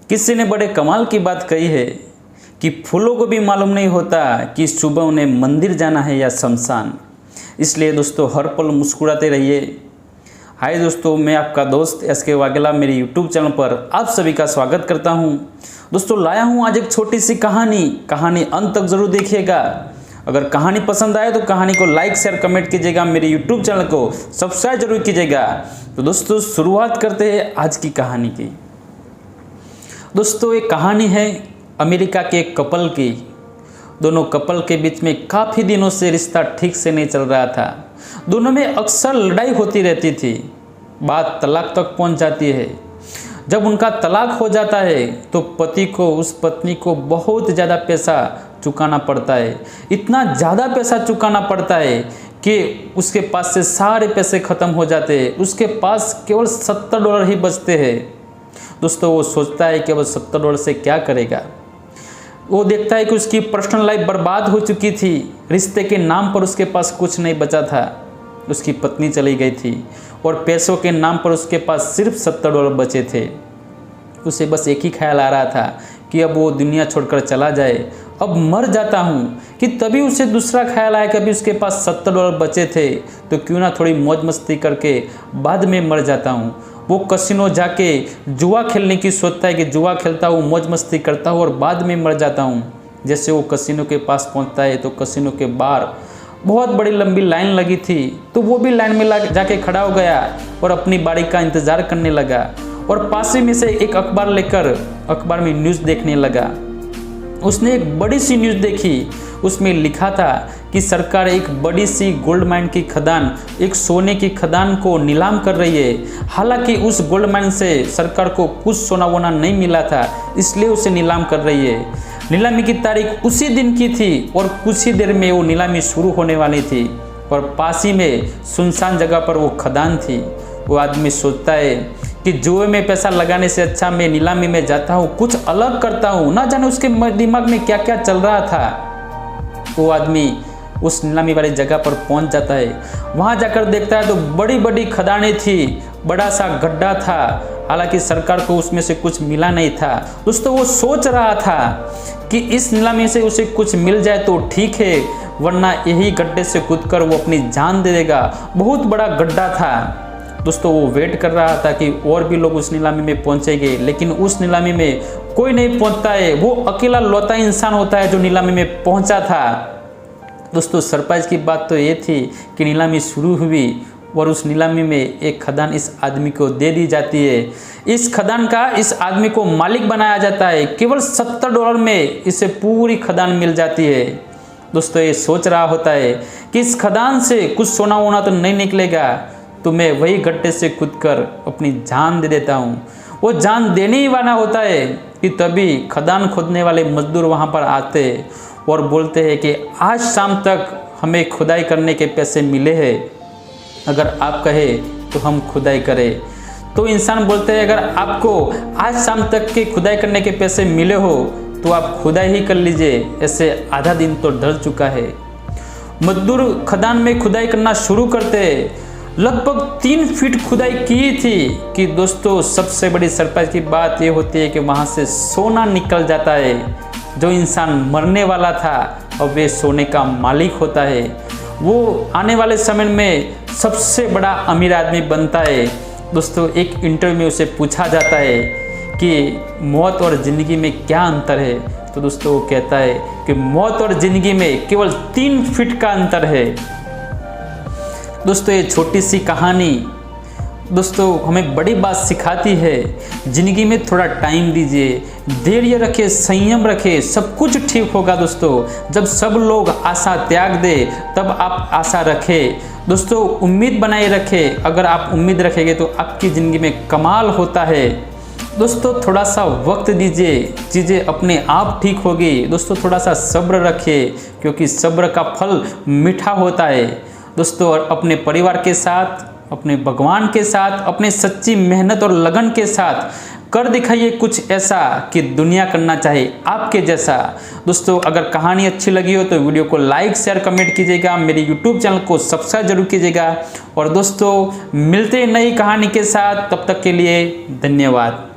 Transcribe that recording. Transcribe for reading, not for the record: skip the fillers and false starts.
किसी ने बड़े कमाल की बात कही है कि फूलों को भी मालूम नहीं होता कि सुबह उन्हें मंदिर जाना है या शमशान। इसलिए दोस्तों हर पल मुस्कुराते रहिए। हाय दोस्तों, मैं आपका दोस्त एसके वाघेला मेरे यूट्यूब चैनल पर आप सभी का स्वागत करता हूं। दोस्तों लाया हूं आज एक छोटी सी कहानी अंत तक ज़रूर देखिएगा। अगर कहानी पसंद आए तो कहानी को लाइक शेयर कमेंट कीजिएगा, मेरे यूट्यूब चैनल को सब्सक्राइब जरूर कीजिएगा। तो दोस्तों शुरुआत करते हैं आज की कहानी की। दोस्तों एक कहानी है अमेरिका के एक कपल की। दोनों कपल के बीच में काफ़ी दिनों से रिश्ता ठीक से नहीं चल रहा था। दोनों में अक्सर लड़ाई होती रहती थी, बात तलाक तक पहुंच जाती है। जब उनका तलाक हो जाता है तो पति को उस पत्नी को बहुत ज़्यादा पैसा चुकाना पड़ता है। इतना ज़्यादा पैसा चुकाना पड़ता है कि उसके पास से सारे पैसे ख़त्म हो जाते हैं। उसके पास केवल $70 ही बचते हैं। दोस्तों वो सोचता है कि वो $70 से क्या करेगा। वो देखता है कि उसकी पर्सनल लाइफ बर्बाद हो चुकी थी। रिश्ते के नाम पर उसके पास कुछ नहीं बचा था। उसकी पत्नी चली गई थी और पैसों के नाम पर उसके पास सिर्फ $70 बचे थे। उसे बस एक ही ख्याल आ रहा था कि अब वो दुनिया छोड़कर चला जाए, अब मर जाता हूँ। कि तभी उसे दूसरा ख्याल आया कि अभी उसके पास $70 बचे थे तो क्यों ना थोड़ी मौज मस्ती करके बाद में मर जाता हूँ। वो कसिनो जाके जुआ खेलने की सोचता है कि जुआ खेलता हूँ, मौज मस्ती करता हूँ और बाद में मर जाता हूँ। जैसे वो कसिनो के पास पहुँचता है तो कसिनो के बाहर बहुत बड़ी लंबी लाइन लगी थी। तो वो भी लाइन में जाके खड़ा हो गया और अपनी बारी का इंतज़ार करने लगा। और पास ही में से एक अखबार लेकर अखबार में न्यूज़ देखने लगा। उसने एक बड़ी सी न्यूज़ देखी। उसमें लिखा था कि सरकार एक बड़ी सी गोल्ड माइन की खदान, एक सोने की खदान को नीलाम कर रही है। हालांकि उस गोल्ड माइन से सरकार को कुछ सोना वोना नहीं मिला था, इसलिए उसे नीलाम कर रही है। नीलामी की तारीख उसी दिन की थी और कुछ ही देर में वो नीलामी शुरू होने वाली थी। और पास ही में सुनसान जगह पर वो खदान थी। वो आदमी सोचता है कि जुए में पैसा लगाने से अच्छा मैं नीलामी में जाता हूँ, कुछ अलग करता हूँ। ना जाने उसके दिमाग में क्या क्या चल रहा था। वो आदमी उस नीलामी वाली जगह पर पहुंच जाता है। वहां जाकर देखता है तो बड़ी बड़ी खदानें थी, बड़ा सा गड्ढा था। हालांकि सरकार को उसमें से कुछ मिला नहीं था। दोस्तों वो सोच रहा था कि इस नीलामी से उसे कुछ मिल जाए तो ठीक है, वरना यही गड्ढे से कूदकर वो अपनी जान दे देगा। बहुत बड़ा गड्ढा था। दोस्तों वो वेट कर रहा था कि और भी लोग उस नीलामी में पहुंचेंगे, लेकिन उस नीलामी में कोई नहीं पहुंचता है। वो अकेला लौता इंसान होता है जो नीलामी में पहुंचा था। दोस्तों सरप्राइज की बात तो ये थी कि नीलामी शुरू हुई और उस नीलामी में एक खदान इस आदमी को दे दी जाती है। इस खदान का इस आदमी को मालिक बनाया जाता है। केवल $70 में इसे पूरी खदान मिल जाती है। दोस्तों ये सोच रहा होता है कि इस खदान से कुछ सोना वोना तो नहीं निकलेगा, तो मैं वही गड्ढे से कूदकर अपनी जान दे देता हूँ। वो जान देने ही वाला होता है कि तभी खदान खोदने वाले मजदूर वहाँ पर आते और बोलते हैं कि आज शाम तक हमें खुदाई करने के पैसे मिले हैं, अगर आप कहें तो हम खुदाई करें। तो इंसान बोलते हैं अगर आपको आज शाम तक के खुदाई करने के पैसे मिले हो तो आप खुदाई ही कर लीजिए, ऐसे आधा दिन तो ढल चुका है। मजदूर खदान में खुदाई करना शुरू करते लगभग 3 फीट खुदाई की थी कि दोस्तों सबसे बड़ी सरप्राइज की बात यह होती है कि वहाँ से सोना निकल जाता है। जो इंसान मरने वाला था अब वे सोने का मालिक होता है। वो आने वाले समय में सबसे बड़ा अमीर आदमी बनता है। दोस्तों एक इंटरव्यू में उसे पूछा जाता है कि मौत और ज़िंदगी में क्या अंतर है। तो दोस्तों वो कहता है कि मौत और ज़िंदगी में केवल 3 फीट का अंतर है। दोस्तों ये छोटी सी कहानी दोस्तों हमें बड़ी बात सिखाती है। ज़िंदगी में थोड़ा टाइम दीजिए, धैर्य रखें, संयम रखें, सब कुछ ठीक होगा। दोस्तों जब सब लोग आशा त्याग दे तब आप आशा रखें। दोस्तों उम्मीद बनाए रखें। अगर आप उम्मीद रखेंगे तो आपकी ज़िंदगी में कमाल होता है। दोस्तों थोड़ा सा वक्त दीजिए, चीज़ें अपने आप ठीक होगी। दोस्तों थोड़ा सा सब्र रखिए क्योंकि सब्र का फल मीठा होता है। दोस्तों और अपने परिवार के साथ, अपने भगवान के साथ, अपने सच्ची मेहनत और लगन के साथ कर दिखाइए कुछ ऐसा कि दुनिया करना चाहे आपके जैसा। दोस्तों अगर कहानी अच्छी लगी हो तो वीडियो को लाइक शेयर कमेंट कीजिएगा, मेरे यूट्यूब चैनल को सब्सक्राइब जरूर कीजिएगा। और दोस्तों मिलते हैं नई कहानी के साथ, तब तक के लिए धन्यवाद।